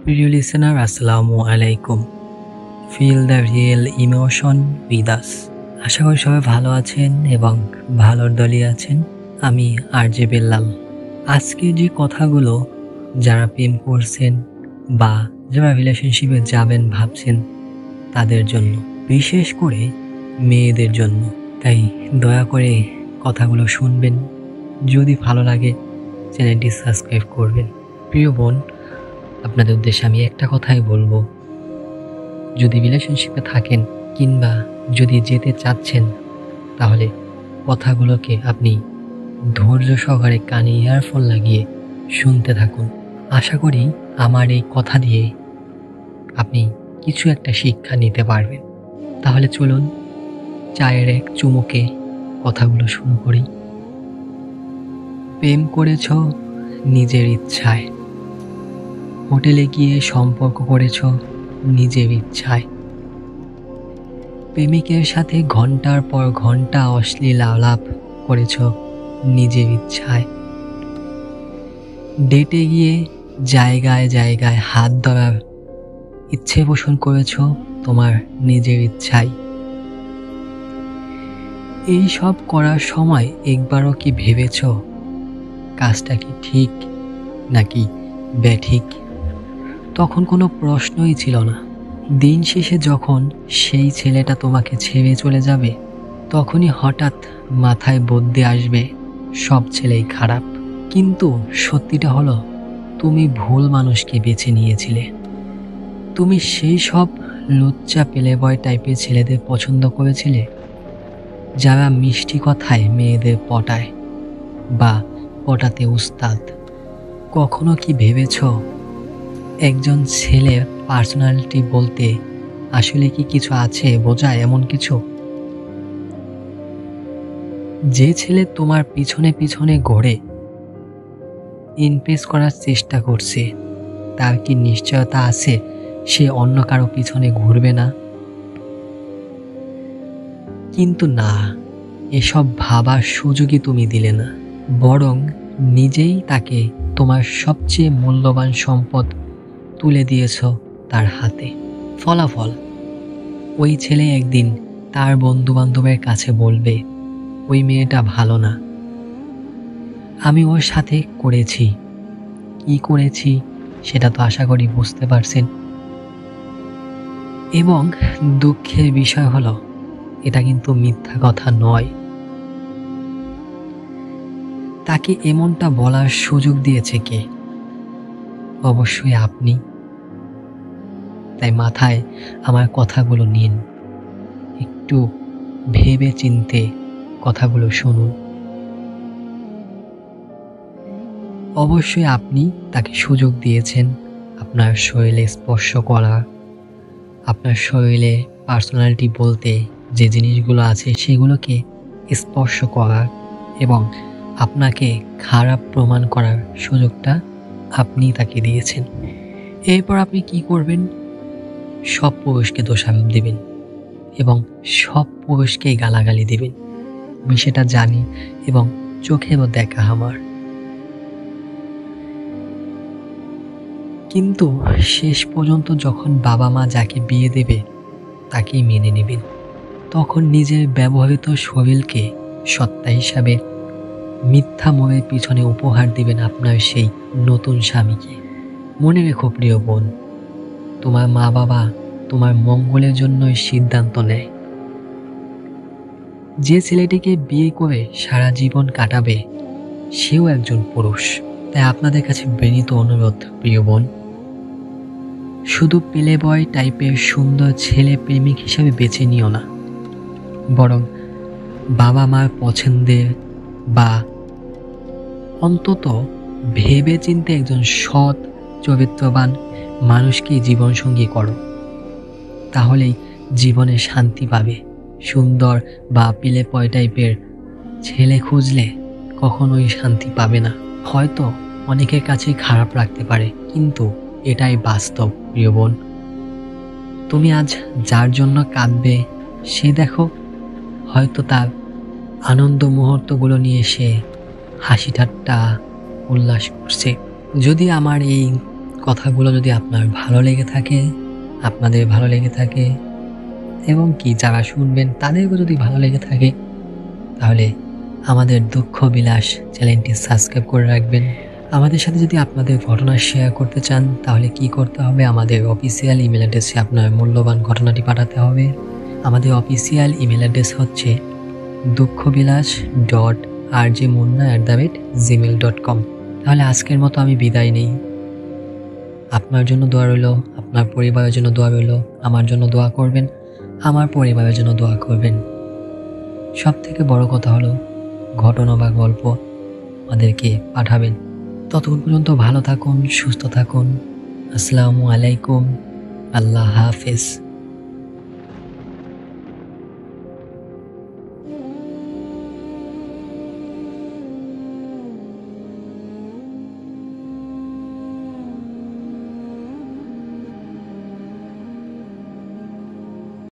প্রিয় লিসেনার, আসসালামু আলাইকুম। Feel the real emotion with us. আশা করি সবাই ভালো আছেন এবং ভালোর দলই আছেন। আমি আরজে বেল্লাল। আজকে যে কথাগুলো যারা প্রেম করছেন বা যারা রিলেশনশিপে যাবেন ভাবছেন তাদের জন্য, বিশেষ করে মেয়েদের জন্য। তাই দয়া করে কথাগুলো শুনবেন। যদি ভালো লাগে চ্যানেলটি সাবস্ক্রাইব করবেন। প্রিয় বোন, আপনাদের উদ্দেশ্যে আমি একটা কথাই বলবো, যদি রিলেশনশিপে থাকেন কিংবা যদি যেতে চাচ্ছেন, তাহলে কথাগুলোকে আপনি ধৈর্য সহকারে কানে ইয়ারফোন লাগিয়ে শুনতে থাকুন। আশা করি আমার এই কথা দিয়ে আপনি কিছু একটা শিক্ষা নিতে পারবেন। তাহলে চলুন চায়ের এক চুমুকে কথাগুলো শুরু করি। প্রেম করেছ নিজের ইচ্ছায়, হোটেলে গিয়ে সম্পর্ক করেছ নিজের ইচ্ছায়, প্রেমিকের সাথে ঘন্টার পর ঘন্টা অশ্লীল আলাপ করেছ নিজের ইচ্ছায়, ডেটে গিয়ে জায়গায় জায়গায় হাত ধরার ইচ্ছে পোষণ করেছ তোমার নিজের ইচ্ছায়। এই সব করার সময় একবারও কি ভেবেছ কাজটা কি ঠিক নাকি ব্যাঠিক? তখন কোনো প্রশ্নই ছিল না। দিন শেষে যখন সেই ছেলেটা তোমাকে ছেড়ে চলে যাবে, তখনই হঠাৎ মাথায় বুদ্ধি আসবে সব ছেলেই খারাপ। কিন্তু সত্যিটা হলো, তুমি ভুল মানুষকে বেছে নিয়েছিলে। তুমি সেই সব লুচ্চা প্লেবয় টাইপের ছেলেদের পছন্দ করেছিলে, যারা মিষ্টি কথায় মেয়েদের পটায় বা পটাতে উস্তাদ। কখনো কি ভেবেছ একজন ছেলের পার্সোনালিটি বলতে আসলে কি কিছু আছে বোঝায় এমন কিছু? যে ছেলে তোমার পিছনে পিছনে ঘোরে, ইমপ্রেস করার চেষ্টা করছে, তার কি নিশ্চয়তা আছে সে অন্য কারো পিছনে ঘুরবে না? কিন্তু না, এসব ভাবার সুযোগই তুমি দিলে না। বরং নিজেই তাকে তোমার সবচেয়ে মূল্যবান সম্পদ তুলে দিয়েছ তার হাতে। ফলাফল, ওই ছেলে একদিন তার বন্ধু বান্ধবের কাছে বলবে ওই মেয়েটা ভালো না, আমি ওর সাথে করেছি। কি করেছি সেটা তো আশা করি বুঝতে পারছেন। এবং দুঃখের বিষয় হলো, এটা কিন্তু মিথ্যা কথা নয়। তাকে এমনটা বলার সুযোগ দিয়েছে কে? অবশ্যই আপনি। তাই মাথায় আমার কথাগুলো নিন, একটু ভেবে চিন্তে কথাগুলো শুনুন। অবশ্যই আপনি তাকে সুযোগ দিয়েছেন আপনার শরীরে স্পর্শ করা, আপনার শরীরে পার্সোনালিটি বলতে যে জিনিসগুলো আছে সেগুলোকে স্পর্শ করার এবং আপনাকে খারাপ প্রমাণ করার সুযোগটা আপনি তাকে দিয়েছেন। এরপর আপনি কি করবেন? সব পুরুষকে দোষারোপ দিবেন এবং সব পুরুষকেই গালাগালি দিবেন। আমি সেটা জানি এবং চোখেও দেখা আমার। কিন্তু শেষ পর্যন্ত যখন বাবা মা যাকে বিয়ে দেবে তাকেই মেনে নেবেন। তখন নিজের ব্যবহৃত শরীরকে সত্তা হিসাবে মিথ্যা মনের পিছনে উপহার দিবেন আপনার সেই নতুন স্বামীকে। মনে রেখো প্রিয় বোন, তোমার মা বাবা তোমার মঙ্গলের জন্যই সিদ্ধান্ত নেয়। যে ছেলেটিকে বিয়ে করে সারা জীবন কাটাবে সেও একজন পুরুষ। তাই আপনাদের কাছে বিনীত অনুরোধ প্রিয় বোন, শুধু প্লে বয় টাইপের সুন্দর ছেলে প্রেমিক হিসেবে বেছে নিও না, বরং বাবা মার পছন্দের বা অন্তত ভেবে চিন্তে একজন সৎ চরিত্রবান মানুষকে জীবনসঙ্গী করো। তাহলেই জীবনে শান্তি পাবে। সুন্দর বা প্লে বয় টাইপের ছেলে খুঁজলে কখনোই শান্তি পাবে না। হয়তো অনেকের কাছেই খারাপ লাগতে পারে, কিন্তু এটাই বাস্তব প্রিয় বোন। তুমি আজ যার জন্য কাঁদবে, সে দেখো হয়তো তার আনন্দ মুহূর্তগুলো নিয়ে সে হাসি ঠাট্টা উল্লাস করছে। যদি আমার এই কথাগুলো যদি আপনার ভালো লেগে থাকে, আপনাদের ভালো লেগে থাকে এবং কি যারা শুনবেন তাদেরও যদি ভালো লেগে থাকে, তাহলে আমাদের দুঃখ বিলাস চ্যানেলটি সাবস্ক্রাইব করে রাখবেন। আমাদের সাথে যদি আপনাদের ঘটনা শেয়ার করতে চান, তাহলে কি করতে হবে? আমাদের অফিসিয়াল ইমেল অ্যাড্রেসে আপনার মূল্যবান ঘটনাটি পাঠাতে হবে। আমাদের অফিসিয়াল ইমেল অ্যাড্রেস হচ্ছে dukkhobilash.rjmunna@gmail.com। তাহলে আজকের মতো আমি বিদায় নেই। আপনার জন্য দোয়া রইল, আপনার পরিবারের জন্য দোয়া রইল, আমার জন্য দোয়া করবেন, আমার পরিবারের জন্য দোয়া করবেন। সবথেকে বড় কথা হলো ঘটনা বা গল্প আমাদেরকে পাঠাবেন। ততক্ষণ পর্যন্ত ভালো থাকুন, সুস্থ থাকুন। আসসালামু আলাইকুম। আল্লাহ হাফেজ।